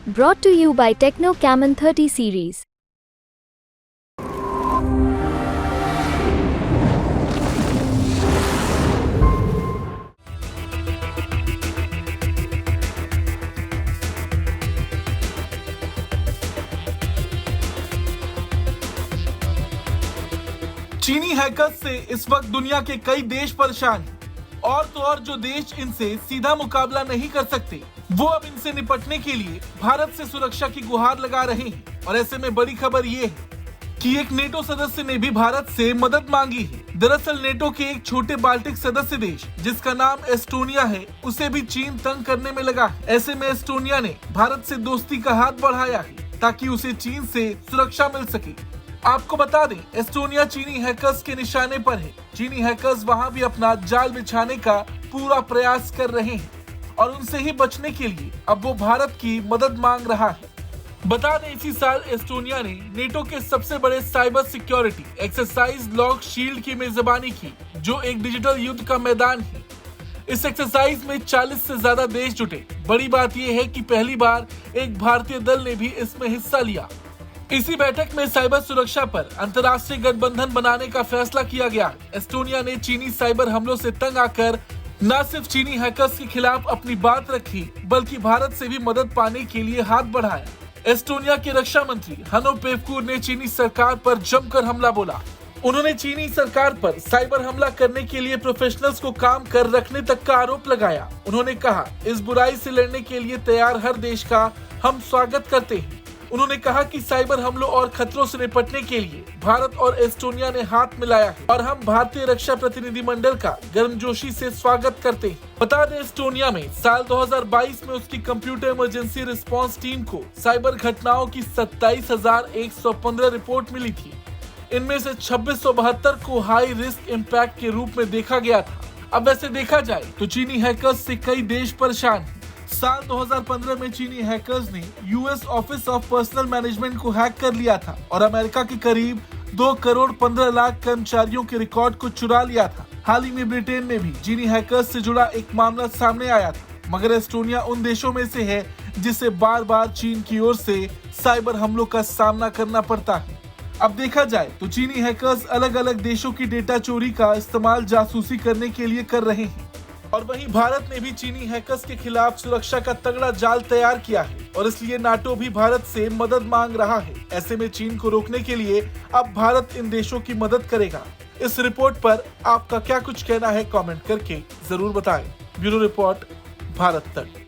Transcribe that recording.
Brought to you by Techno Camon 30 series. चीनी hackers से इस वक्त दुनिया के कई देश परेशान हैं। और तो और जो देश इनसे सीधा मुकाबला नहीं कर सकते, वो अब इनसे निपटने के लिए भारत से सुरक्षा की गुहार लगा रहे हैं। और ऐसे में बड़ी खबर ये है कि एक नेटो सदस्य ने भी भारत से मदद मांगी है। दरअसल नेटो के एक छोटे बाल्टिक सदस्य देश जिसका नाम एस्टोनिया है, उसे भी चीन तंग करने में लगा है। ऐसे में एस्टोनिया ने भारत से दोस्ती का हाथ बढ़ाया है ताकि उसे चीन से सुरक्षा मिल सके। आपको बता दें, एस्टोनिया चीनी हैकर्स के निशाने पर है। चीनी हैकर्स वहां भी अपना जाल बिछाने का पूरा प्रयास कर रहे हैं और उनसे ही बचने के लिए अब वो भारत की मदद मांग रहा है। बता दें, इसी साल एस्टोनिया ने नेटो के सबसे बड़े cyber security exercise lock shield की मेजबानी की, जो एक डिजिटल युद्ध का मैदान है। इस एक्सरसाइज में 40 से ज्यादा देश जुटे। बड़ी बात यह है कि पहली बार एक भारतीय दल ने भी इसमें हिस्सा लिया। इसी बैठक में साइबर सुरक्षा पर अंतर्राष्ट्रीय गठबंधन बनाने का फैसला किया गया। एस्टोनिया ने चीनी साइबर हमलों से तंग आकर न सिर्फ चीनी हैकर्स के खिलाफ अपनी बात रखी, बल्कि भारत से भी मदद पाने के लिए हाथ बढ़ाया। एस्टोनिया के रक्षा मंत्री हनो पेवकुर ने चीनी सरकार पर जमकर हमला बोला। उन्होंने चीनी सरकार पर साइबर हमला करने के लिए प्रोफेशनल्स को काम कर रखने तक का आरोप लगाया। उन्होंने कहा, इस बुराई से लड़ने के लिए तैयार हर देश का हम स्वागत करते हैं। उन्होंने कहा कि साइबर हमलों और खतरों से निपटने के लिए भारत और एस्टोनिया ने हाथ मिलाया है और हम भारतीय रक्षा प्रतिनिधिमंडल का गर्मजोशी से स्वागत करते हैं। बता दें, एस्टोनिया में साल 2022 में उसकी कंप्यूटर इमरजेंसी रिस्पांस टीम को साइबर घटनाओं की 27,115 रिपोर्ट मिली थी। इनमें से 2672 को हाई रिस्क इम्पैक्ट के रूप में देखा गया था। अब वैसे देखा जाए तो चीनी हैकर्स से कई देश परेशान हैं। साल 2015 में चीनी हैकर्स ने US office of personal management को हैक कर लिया था और अमेरिका के करीब 2 करोड़ 15 लाख कर्मचारियों के रिकॉर्ड को चुरा लिया था। हाल ही में ब्रिटेन में भी चीनी हैकर्स से जुड़ा एक मामला सामने आया था, मगर एस्टोनिया उन देशों में से है जिसे बार बार चीन की ओर से साइबर हमलों का सामना करना पड़ता है। अब देखा जाए तो चीनी हैकर्स अलग अलग देशों की डेटा चोरी का इस्तेमाल जासूसी करने के लिए कर रहे हैं। और वहीं भारत ने भी चीनी हैकर्स के खिलाफ सुरक्षा का तगड़ा जाल तैयार किया है और इसलिए नाटो भी भारत से मदद मांग रहा है। ऐसे में चीन को रोकने के लिए अब भारत इन देशों की मदद करेगा। इस रिपोर्ट पर आपका क्या कुछ कहना है, कमेंट करके जरूर बताएं। ब्यूरो रिपोर्ट, भारत तक।